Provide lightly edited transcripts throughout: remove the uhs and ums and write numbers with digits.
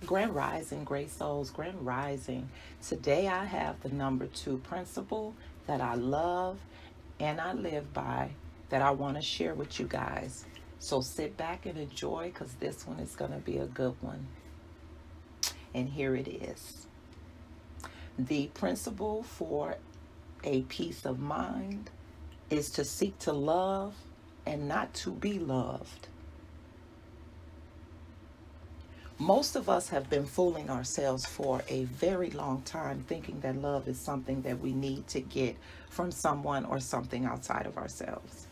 Grand Rising, great souls, Grand Rising. Today I have the number 2 principle that I love and I live by that I want to share with you guys. So sit back and enjoy because this one is going to be a good one. And here it is. The principle for a peace of mind is to seek to love and not to be loved. Most of us have been fooling ourselves for a very long time, thinking that love is something that we need to get from someone or something outside of ourselves.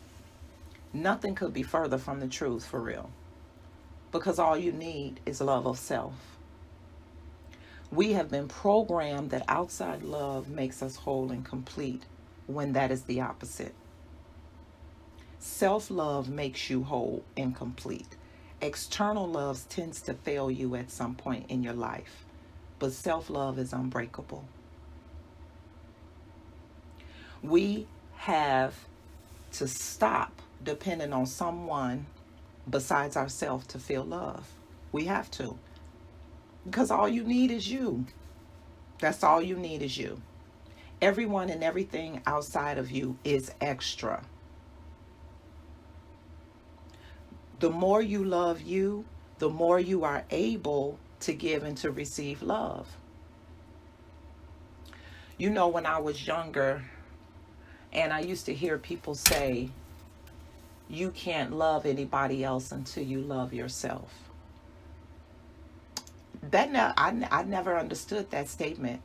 Nothing could be further from the truth, for real, because all you need is love of self. We have been programmed that outside love makes us whole and complete, when that is the opposite. Self-love makes you whole and complete. External love tends to fail you at some point in your life, but self-love is unbreakable. We have to stop depending on someone besides ourselves to feel love. We have to, because all you need is you. That's all you need is you. Everyone and everything outside of you is extra. The more you love you, the more you are able to give and to receive love. You know, when I was younger, and I used to hear people say, you can't love anybody else until you love yourself. I never understood that statement.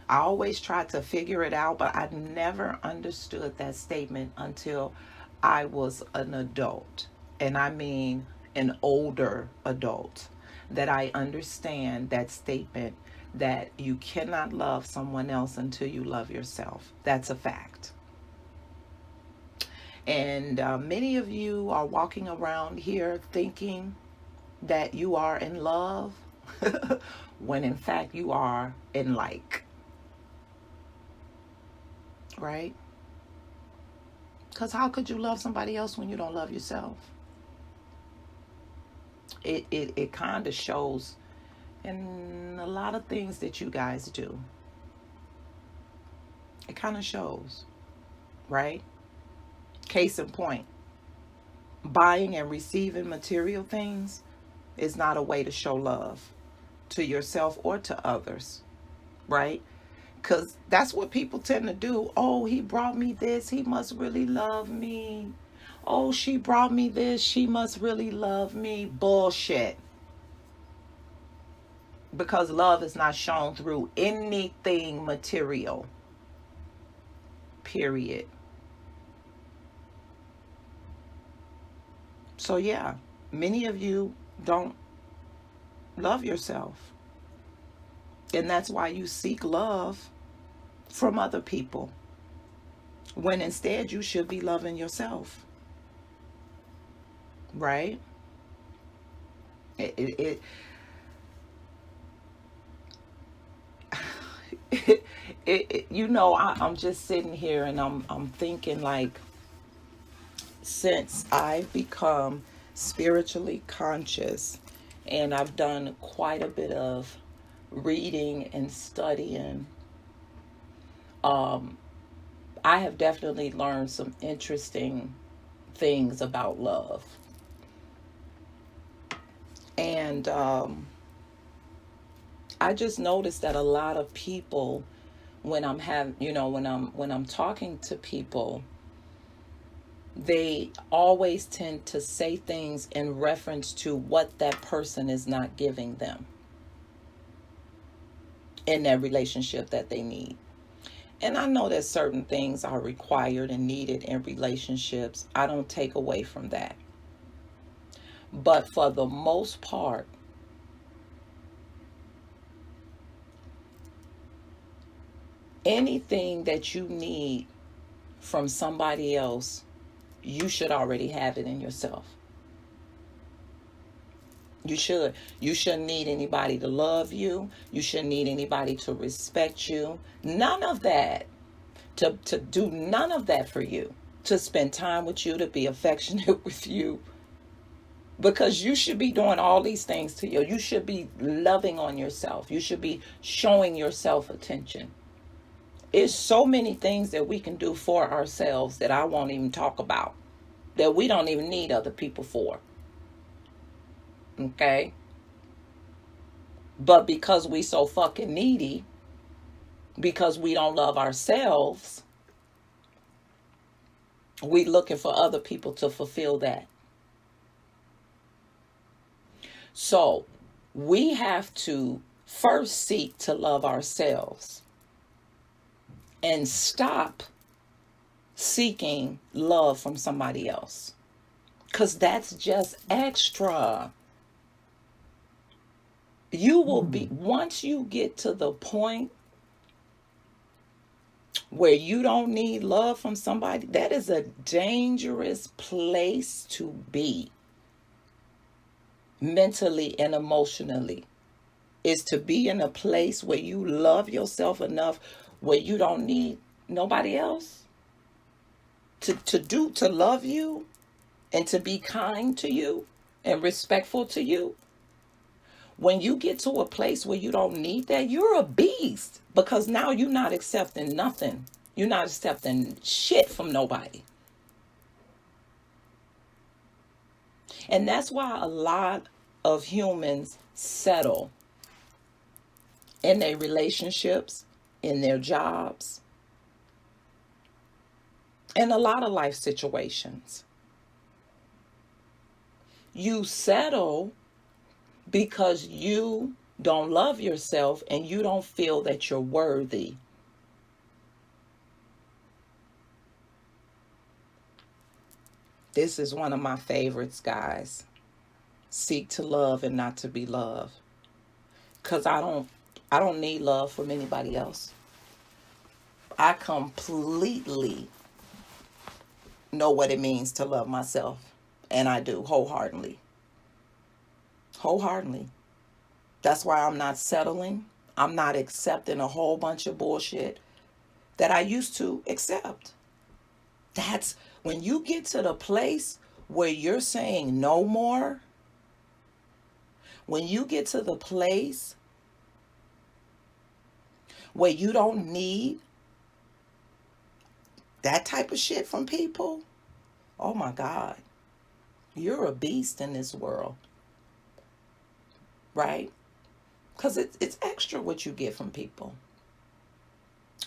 I always tried to figure it out, but I never understood that statement until I was an adult. And I mean an older adult, that I understand that statement that you cannot love someone else until you love yourself. That's a fact. And many of you are walking around here thinking that you are in love when in fact you are in like. Right? Because how could you love somebody else when you don't love yourself? It kind of shows in a lot of things that you guys do. It kind of shows, right? Case in point, buying and receiving material things is not a way to show love to yourself or to others, right? Because that's what people tend to do. Oh, he brought me this, he must really love me. Oh, she brought me this, she must really love me. Bullshit. Because love is not shown through anything material. Period. So yeah, many of you don't love yourself. And that's why you seek love from other people, when instead you should be loving yourself. Right? You know, I'm just sitting here and I'm thinking, like, since I've become spiritually conscious and I've done quite a bit of reading and studying, I have definitely learned some interesting things about love. And I just noticed that a lot of people, when I'm talking to people, they always tend to say things in reference to what that person is not giving them in that relationship that they need. And I know that certain things are required and needed in relationships. I don't take away from that. But for the most part, anything that you need from somebody else, you should already have it in yourself. You should. You shouldn't need anybody to love you. You shouldn't need anybody to respect you. None of that. To do none of that for you. To spend time with you, to be affectionate with you. Because you should be doing all these things to you. You should be loving on yourself. You should be showing yourself attention. It's so many things that we can do for ourselves that I won't even talk about, that we don't even need other people for. Okay? But because we so fucking needy, because we don't love ourselves, we looking for other people to fulfill that. So we have to first seek to love ourselves and stop seeking love from somebody else, because that's just extra. You will be, once you get to the point where you don't need love from somebody, that is a dangerous place to be, mentally and emotionally, is to be in a place where you love yourself enough where you don't need nobody else to love you and to be kind to you and respectful to you. When you get to a place where you don't need that, you're a beast, because now you're not accepting nothing. You're not accepting shit from nobody. And that's why a lot of humans settle in their relationships, in their jobs, in a lot of life situations. You settle because you don't love yourself and you don't feel that you're worthy. This is one of my favorites, guys. Seek to love and not to be loved. Because I don't need love from anybody else. I completely know what it means to love myself. And I do, wholeheartedly. Wholeheartedly. That's why I'm not settling. I'm not accepting a whole bunch of bullshit that I used to accept. That's when you get to the place where you're saying no more. When you get to the place where you don't need that type of shit from people, oh my God, you're a beast in this world. Right? Because it's extra what you get from people.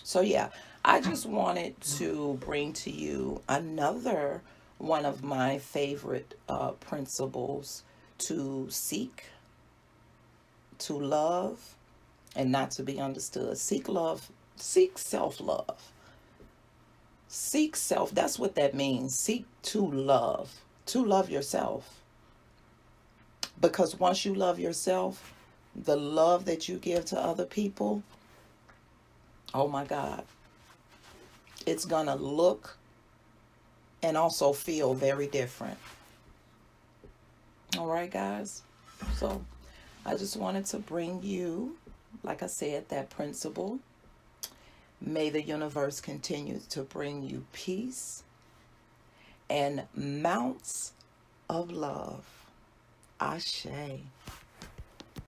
So yeah, I just wanted to bring to you another one of my favorite principles: to seek, to love, and not to be understood. Seek love, seek self-love. Seek self, that's what that means. Seek to love yourself. Because once you love yourself, the love that you give to other people, oh my God, it's going to look and also feel very different. All right, guys. So I just wanted to bring you, like I said, that principle. May the universe continue to bring you peace and mounts of love. Ashe.